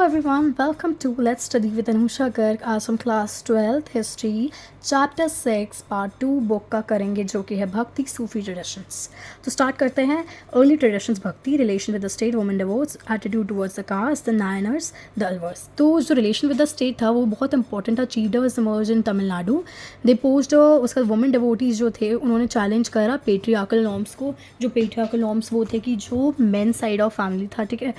everyone, welcome to Let's Study with Anusha Garg आज हम class 12th history chapter 6 part 2 book का करेंगे जो कि है भक्ति सूफी ट्रेडिशंस। तो स्टार्ट करते हैं। Early traditions bhakti, relation with the state, women divorce, attitude towards the caste, the Nayanars, the Alvars. तो जो रिलेशन विद द स्टेट था वो बहुत इंपॉर्टेंट था। चीफडर्स इमर्ज इन तमिलनाडु, दे पोस्ट उसका वुमेन डिवोटीज जो थे उन्होंने चैलेंज करा पेट्रियार्कल नॉर्म्स को। जो पेट्रियार्कल नॉर्म्स वो थे कि जो मेन साइड ऑफ फैमिली था, ठीक है,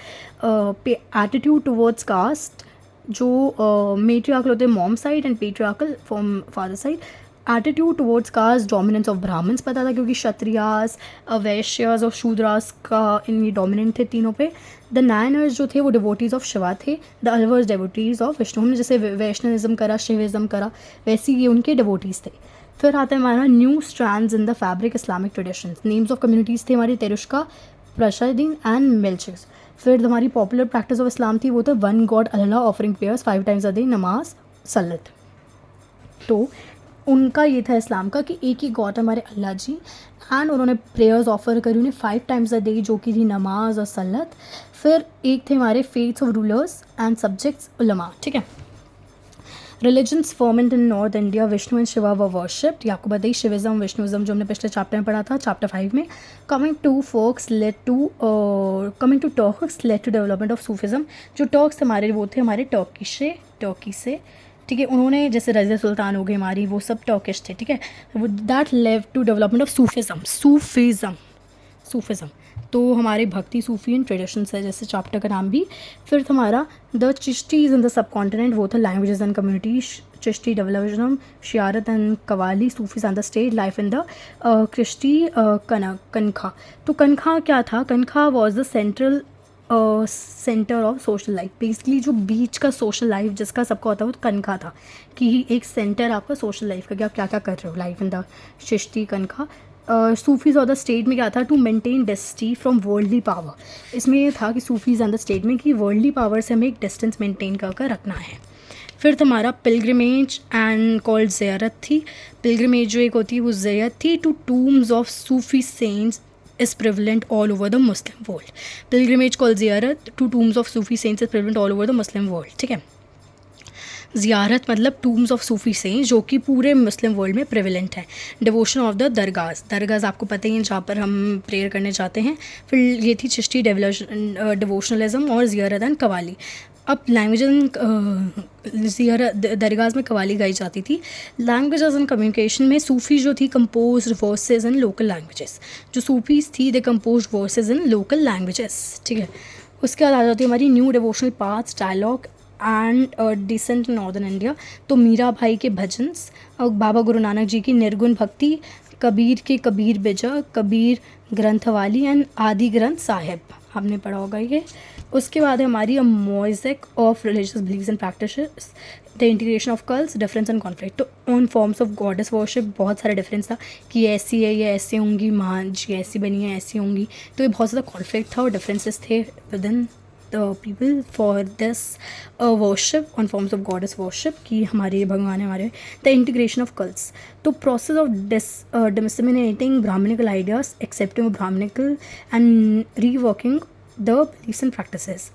एटीट्यूड टुवर्ड्स कास्ट, जो मेट्रियार्कल होते हैं mom side and patriarchal from father side. Attitude towards caste, dominance of Brahmans पता था क्योंकि क्षत्रियास, वैश्यास और शूद्रास का इन ये डोमिनेंट थे तीनों पे। द नायनर्स जो थे वो डिवोटीज़ ऑफ शिवा थे। The Alvars devotees of Vishnu. हमने जैसे वैष्णविज्म करा, शिविज्म करा, वैसे ये उनके डिवोटीज़ थे। फिर आता है हमारा new strands in the fabric Islamic traditions. Names of communities थे हमारी तेरुष्का, प्रशादीन एंड मिल्चिस। फिर हमारी पॉपुलर प्रैक्टिस ऑफ इस्लाम थी वो तो one God Allah, offering prayers 5 times a day, नमाज, सल्लत। तो उनका ये था इस्लाम का कि एक ही गॉड हमारे अल्लाह जी, एंड उन्होंने प्रेयर्स ऑफर करी उन्हें 5 times अ डे जो कि थी नमाज और सल्लत। फिर एक थे हमारे faiths of rulers and subjects उलमा, ठीक है। Religions ferment in north India, Vishnu and Shiva were worshipped. आपको बताइए शिविज्म विष्णुइज्म जो हमने पिछले चैप्टर में पढ़ा था, चैप्टर 5 में। Coming to Turks led to development of Sufism. जो टर्क्स हमारे वो थे हमारे टर्की से, ठीक है। उन्होंने जैसे रज़िया सुल्तान हो गई हमारी, वो सब टर्किश थे, ठीक है। That led to development of Sufism. तो हमारे भक्ति सूफी एंड ट्रेडिशंस है जैसे चैप्टर का नाम भी। फिर हमारा the Chishtis in the subcontinent, वो था languages and communities, Chishti development, शियारत and qawwali, Sufis and the state, life in the Chishti khanqah. तो कनखा क्या था? Khanqah was the centre of social life. Basically जो बीच का सोशल लाइफ जिसका सबका होता है वो कनखा था, कि एक सेंटर आपका सोशल लाइफ का, कि आप क्या क्या कर रहे हो life in the Chishti khanqah. Sufis और द स्टेट में क्या था? To maintain distance from worldly power. इसमें ये था कि सूफीज़ एंड द स्टेट में कि वर्ल्डली पावर से हमें एक डिस्टेंस मेंटेन कर रखना है। फिर हमारा पिलग्रिमेज एंड कॉल्ड ज़ियारत थी। पिलग्रिमेज जो एक होती है वो ज़ियारत थी to tombs of Sufi saints is prevalent all over the Muslim world. Pilgrimage called ज़ियारत to tombs of Sufi saints is prevalent all over the Muslim world, ठीक है। ज़ियारत मतलब टूम्स ऑफ सूफी सेंट्स जो कि पूरे मुस्लिम वर्ल्ड में prevalent है। डिवोशन ऑफ द दरगाज़ आपको पता ही है जहाँ पर हम प्रेयर करने जाते हैं। फिर ये थी चिश्ती डिवोशनलिज्म और ज़ियारत एंड कवाली। अब लैंग्वेज दरगाह में कवाली गाई जाती थी। लैंग्वेजेस एंड कम्युनिकेशन में सूफी जो थी compose verses in local languages. जो सूफीज़ थी they compose verses in local languages, ठीक है। उसके बाद आ जाती है हमारी new devotional paths, dialogue and dissent northern India. तो मीरा भाई के भजन्स और बाबा गुरु नानक जी की निर्गुण भक्ति, कबीर के कबीर बिजा, कबीर ग्रंथवाली एंड आदि ग्रंथ साहिब आपने पढ़ा होगा ये। उसके बाद है हमारी mosaic of religious beliefs and practices, the integration of cults, difference and conflict. तो on forms of goddess worship बहुत सारा डिफरेंस था कि ऐसी है ये ऐसे होंगी, महान जी ऐसी बनी है ऐसी होंगी। तो ये बहुत ज़्यादा कॉन्फ्लिक्ट था और डिफरेंसेस थे within the people for this worship on forms of goddess worship कि हमारे भगवान है हमारे। द इंटीग्रेशन ऑफ कल्ट्स, तो process of disseminating Brahmanical ideas, accepting Brahmanical and reworking the beliefs and practices.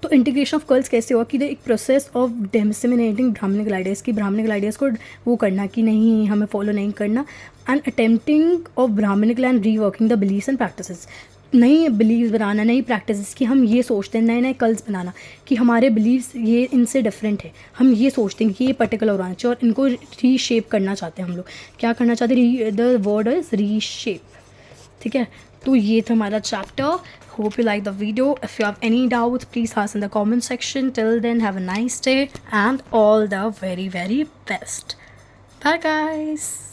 तो इंटीग्रेशन ऑफ कल्ट्स कैसे हुआ कि द एक process of disseminating Brahmanical ideas, की ब्राह्मणिकल आइडियाज़ को वो करना कि नहीं हमें फॉलो नहीं करना, and attempting of Brahmanical and reworking the beliefs and practices. नई बिलीव्स बनाना, नई प्रैक्टिसेस कि हम ये सोचते हैं, नए नए कल्ट्स बनाना कि हमारे बिलीव्स ये इनसे डिफरेंट है, हम ये सोचते हैं कि ये पर्टिकुलर होना चाहिए और इनको रीशेप करना चाहते हैं। हम लोग क्या करना चाहते हैं? द वर्ड इज़ रीशेप, ठीक है। तो ये था हमारा chapter. Hope you like the video. If you have any doubts, please ask in the comment section. Till then, have a nice day and all the very, very best. Bye guys.